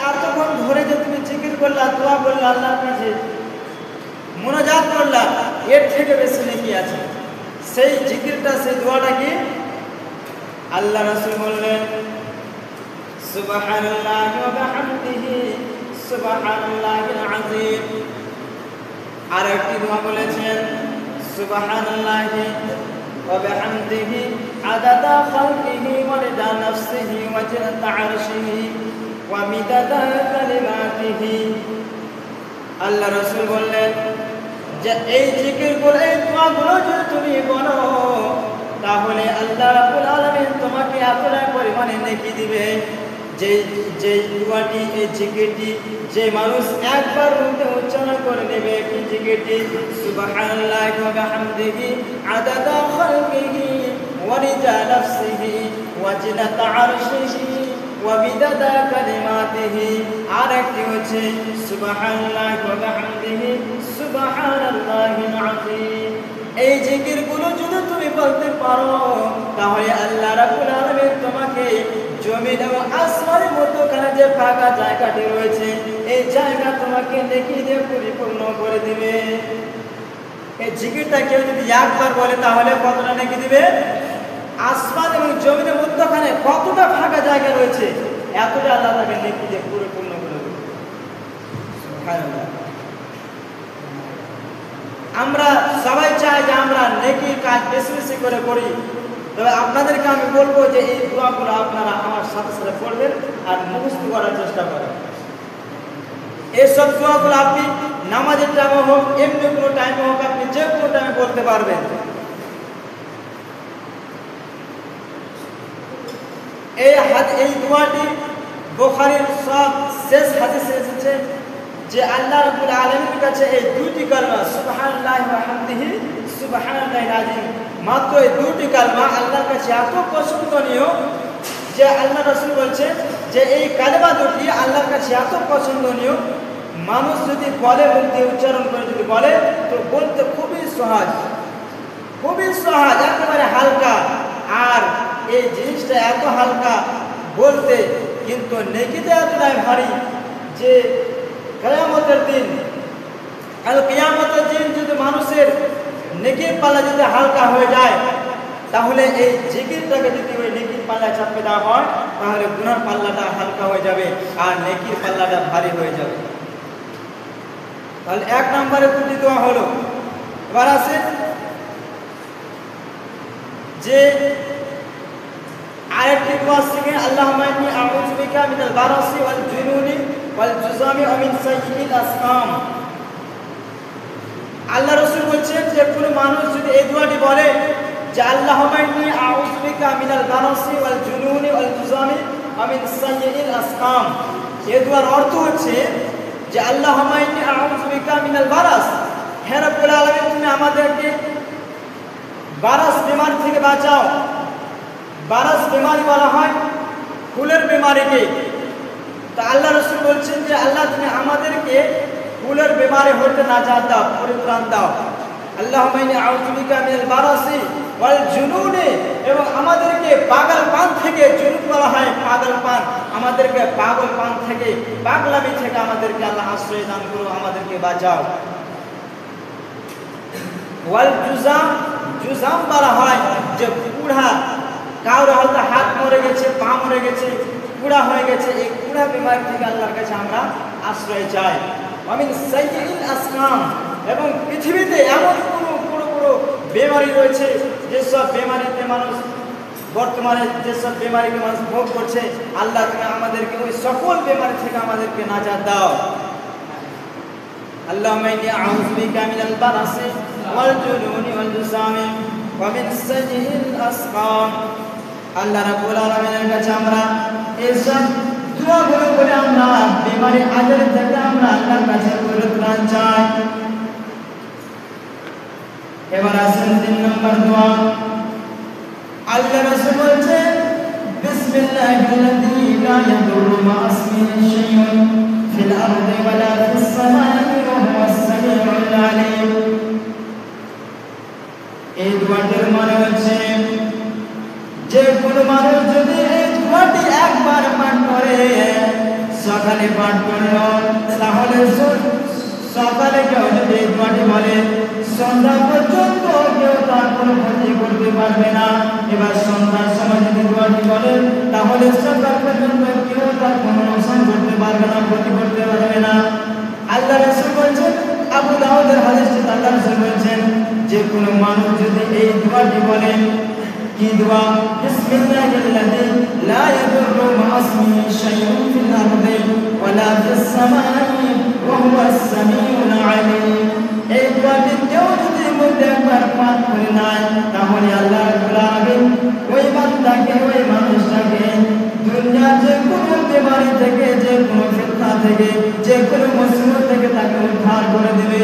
এতক্ষণ ধরে যে তুমি জিকির করলা, দোয়া করলা, আল্লাহর কাছে মুনাজাত করলা, এর থেকে বেশি নেকি আছে। সেই জিকিরটা, সেই দোয়াটা কি? আল্লাহ রাসূল বললেন সুবহানাল্লাহি ওয়া বিহামদিহি সুবহানাল্লাহিল আযীম। আর একটি দোয়া বলেছেন সুবহানাল্লাহি ওয়া বিহামদিহি আদাদা খালকিহি ওয়া রিদা নাফসিহি ওয়া জিনাতা আরশিহি ওয়া মিদাদা কালিমাতিহি। আল্লাহ রাসূল বললেন যে এই জিকিরগুলো, এই দোয়াগুলো যদি তুমি বলো তাহলে আল্লাহ রাব্বুল আলামিন তোমাকে এতটা পরিমাণে নেকি দিবে যে দোয়াটি, এই জিকিরটি যে মানুষ একবার মুখে উচ্চারণ করে নেবে, কি জিকিরটি? সুবহানাল্লাহি ওয়া বিহামদিহি আদাদা খালকিহি ওয়া রিদা নাফসিহি ওয়া জিনাতা আরশিহি ওয়া মিদাদা কালিমাতিহি। আর একটি হচ্ছে সুবহানাল্লাহি ওয়া বিহামদিহি সুবহানাল্লাহিল আযীম। এই জিকিরগুলো যদি তুমি বলতে পারো তাহলে আল্লাহ রাব্বুল আলামিন তোমাকে জমিন এবং আসমানের মধ্যখানে যে ফাঁকা জায়গাটি রয়েছে, এই জায়গা তোমাকে নেকি দিয়ে পরিপূর্ণ করে দিবে। এই জিকিরটা কেউ যদি একবার বলে তাহলে কতটা নেকি দিবে? আসমান এবং জমিনের মধ্যখানে কতটা ফাঁকা জায়গা রয়েছে, এতটা আল্লাহ তাকে নেকি দিয়ে পরিপূর্ণ করে দেবে। সুবহানাল্লাহ। আমরা সবাই চাই যে আমরা নেকির কাজ বেশি বেশি করে করি। তবে আপনাদেরকে আমি বলবো যে এই দোয়াগুলো আপনারা আমার সাথে সাথে পড়বেন আর মুখস্থ করার চেষ্টা করেন। এইসব দোয়াগুলো আপনি নামাজের টাইমে হোক, এমনি কোনো টাইমে হোক, আপনি যে কোনো টাইমে বলতে পারবেন। এই দোয়াটি বুখারীর সব শেষ হাদিসে এসেছে যে আল্লাহ রাব্বুল আলামিনের কাছে এই দুইটি কালমা সুবহানাল্লাহি ওয়া বিহামদিহি সুবহানাল্লাহিল আযীম, মাত্র এই দুইটি কালমা আল্লাহর কাছে এত পছন্দনীয় যে আল্লাহ রাসূল বলছেন যে এই কালমা দুটি আল্লাহর কাছে এত পছন্দনীয়, মানুষ যদি বলে, মুখ দিয়ে উচ্চারণ করে যদি বলে তো বলতে খুবই সহজ, খুবই সহজ, একেবারে হালকা। আর এই জিনিসটা এত হালকা বলতে, কিন্তু নেকিতে এতটাই ভারী যে কিয়ামতের দিন, কাল কিয়ামতের দিন যদি মানুষের নেকির পাল্লা যদি হালকা হয়ে যায় তাহলে এই জিকিরটাকে যদি ওই নেকির পাল্লায় চাপে দেওয়া হয় তাহলে গুনার পাল্লাটা হালকা হয়ে যাবে আর নেকির পাল্লাটা ভারী হয়ে যাবে। তাহলে এক নম্বরে দুটি দোয়া হলো। এবার আছে যে আরেকটি দোয়া শিখে আল্লাহুম্মা ইন্নী আউযু বিকা মিনাল বারাসি ওয়াল জুনুনি ওয়াল জুযামি ওয়া মিন সাইয়্যিল আসকাম। আল্লাহ রাসূল বলেছেন যে কোনো মানুষ যদি এই দোয়াটি বলে যে আল্লাহুম্মা ইন্নী আউযু বিকা মিনাল বারাসি ওয়াল জুনুনি ওয়াল জুযামি ওয়া মিন সাইয়্যিল আসকাম, এই দোয়ার অর্থ হচ্ছে যে আল্লাহুম্মা ইন্নী আউযু বিকা মিনাল বারাস, হে রব্বুল আলামিন তুমি আমাদেরকে বারাস বিমারি থেকে বাঁচাও। বারাস বিমারি বলা হয় ফুলের বিমারিকে। তো আল্লাহ রাসূল বলছেন যে আল্লাহ তুমি আমাদেরকে ফুলের বিমারি হতে নাজাত দাও, পরিত্রাণ দাও। আল্লাহুম্মা ইন্নী আউযু বিকা মিনাল বারাসি ওয়াল জুনুনি, এবং আমাদেরকে পাগলপান থেকে, জুনুন বলা হয় পাগলপান, আমাদেরকে পাগলপান থেকে, পাগলামি থেকে আমাদেরকে আল্লাহ আশ্রয় দান করো, আমাদেরকে বাঁচাও। ওয়াল জুযাম, জুযাম বলা হয় যে কুড়া, কারো হয়তো হাত মরে গেছে, পা মরে গেছে, কুড়া হয়ে গেছে, এই কুড়া বিমারি থেকে আল্লাহর কাছে আমরা আশ্রয় চাই। আমিন সাইয়্যিল আসকাম, এবং পৃথিবীতে এমন কোনো বড় বড় বেমারি রয়েছে যেসব বেমারিতে মানুষ বর্তমানে, যেসব বেমারিকে মানুষ ভোগ করছে, আল্লাহ তুমি আমাদেরকে ওই সকল বেমারি থেকে আমাদেরকে নাজাত দাও। আল্লাহুম্মা ইন্নী আউযু বিকা মিনাল বারাসি ওয়াল জুনুনি ওয়াল জুযামি ওয়া মিন সাইয়্যিল আসকাম। আল্লাহ রাব্বুল আলামিনের কাছে আমরা এইসব দোয়াগুলো করে আমরা বিমারি আজার থেকে আমরা আল্লাহর কাছে পরিত্রাণ চাই। এবার আসেন 3 নম্বর দোয়া। আল্লাহ রাসূল বলেছেন বিসমিল্লাহিল্লাযী লা ইয়াদুররু মা ইসমিহি শাইউন ফিল আরদি ওয়ালা ফিস সামাই ওয়া হুয়াস সামিউল আলীম। এই দোয়াটির মানে হচ্ছে যে কোনো মানুষ যদি এই দোয়াটি একবার পাঠ করে সকালে পাঠ করলো, তাহলে সকালে কেউ যদি এই দোয়াটি বলে সন্ধ্যা পর্যন্ত কেউ তার কোনো ক্ষতি করতে পারবে না। এবার সন্ধ্যার সময় যদি দোয়াটি বলে তাহলে সকাল পর্যন্ত কেউ তার কোনো নোকসান করতে পারবে না, ক্ষতি করতে পারবে না। আল্লাহ রাসূল বলেছেন, আবু দাউদের হাদিসে আল্লাহ রাসূল বলেছেন যে কোনো মানুষ যদি এই দোয়াটি বলে, কি দোয়া? বিসমিল্লাহিল্লাযী লা ইয়াদুররু মা ইসমিহি শাইউন ফিল আরদি ওয়ালা ফিস সামাই ওয়া হুয়াস সামিউল আলীম। এই দোয়াটি কেউ যদি মধ্যে একবার পাঠ করে নেয় তাহলে আল্লাহ রাব্বুল আলামিন ওই বান্দাকে, ওই মানুষটাকে দুনিয়ার যে কোনো বিমারি থেকে, যে কোনো ফিতনা থেকে, যে কোনো মুসিবত থেকে তাকে উদ্ধার করে দেবে।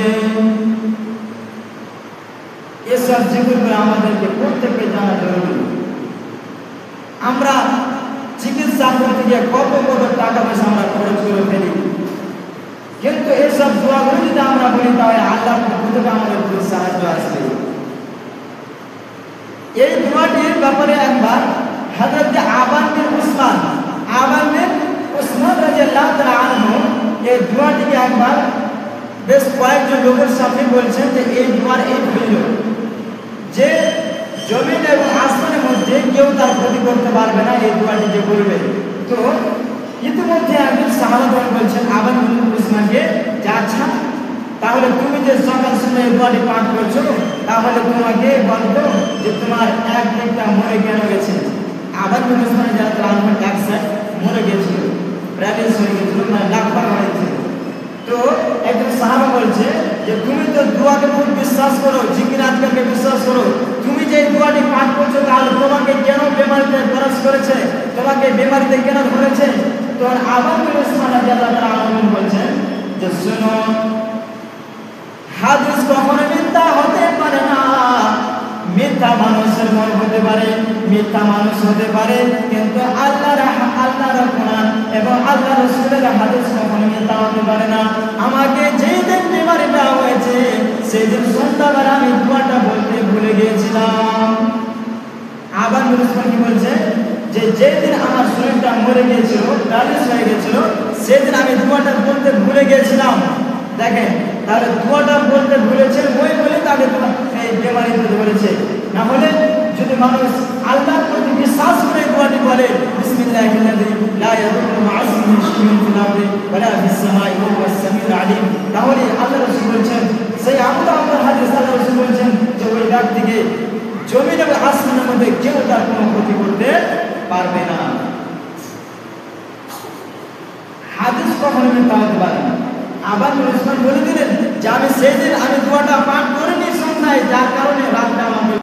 এসব জিকিরগুলো আমাদেরকে প্রত্যেককে জানা জরুরি। আমরা চিকিৎসা করতে গিয়ে কত কত টাকা পয়সা আমরা খরচ করে ফেলি, কিন্তু এইসব দোয়াগুলো যদি আমরা বলি তাহলে আল্লাহর পক্ষ থেকে আমাদের খুব সাহায্য আসবে। এই দোয়াটির ব্যাপারে একবার হযরত আবান বিন উসমান রাদিয়াল্লাহু তাআলা আনহু এই দোয়াটিকে একবার বেশ কয়েকজন লোকের সামনে বলছেন যে এই দোয়ার এই ফজিলত যে জমিন এবং আসমানের মধ্যে কেউ তার ক্ষতি করতে পারবে না এই দোয়াটি যে বলবে। তো ইতিমধ্যে একজন সাহাবা বলছেন আবান বিন উসমানকে যে আচ্ছা তাহলে তুমি যে সকাল সময় এই দোয়াটি পাঠ করছো তাহলে তোমাকে বলতো যে তোমার এক দিকটা মরে কেন গেছে। আবান বিন উসমান যারা আনহু একসাথে মরে গেছিল, প্যারালাইসিস হয়ে গেছিল, মানে লাখবার হয়েছে। তো একজন সাহাবা বলছে যে তুমি তো দোয়াকে খুব বিশ্বাস করো, জিকির আজকালকে বিশ্বাস করো, তুমি যে দোয়াটি পাঠ করছো তাহলে তোমাকে কেন বেমারিতে গ্রস্ত করেছে, তোমাকে বেমারিতে কেন ধরেছে? তো আবান বিন উসমান রাদিয়াল্লাহু তাআলা আনহু বলছেন যে শুনো, হাদিস কখনো মিথ্যা হতে পারে না। মিথ্যা মানুষের মন হতে পারে, মিথ্যা মানুষ হতে পারে, কিন্তু আল্লাহর কোরআন এবং আল্লাহর রাসূলের হাদিস কখনো মিথ্যা হতে পারে না। আমাকে যেই দিন বিমারিটা হয়েছে সেই দিন সন্ধ্যাবেলা আমি দোয়াটা বলতে ভুলে গিয়েছিলাম। আবান বিন উসমান কি বলছে যে যেদিন আমার শরীরটা মরে গিয়েছিল, প্যারালাইসিস হয়ে গিয়েছিল, সেদিন আমি দোয়াটা বলতে ভুলে গিয়েছিলাম। দেখেন তাহলে দোয়াটা বলতে ভুলেছেন ওই বলে তাকে এই বেমারি হতে বলেছে। না হলে যদি মানুষ আল্লাহর প্রতি বিশ্বাস করে দোয়াটি বলে বিসমিল্লাহিল্লাযী লা ইয়াদুররু মা ইসমিহি শাইউন ফিল আরদি ওয়ালা ফিস সামাই ওয়া হুয়াস সামিউল আলীম, তাহলে আল্লাহ রাসূল বলেছেন, সেই আবু দাউদের হাদিস আল্লাহ রাসূল বলেছেন যে ওই ব্যক্তিকে জমিন এবং আসমানের মধ্যে কেউ তার কোনো ক্ষতি করতে পারবে না। হাদিস কখনো মিথ্যা হতে পারে না। আবার উসমান বলে দিলেন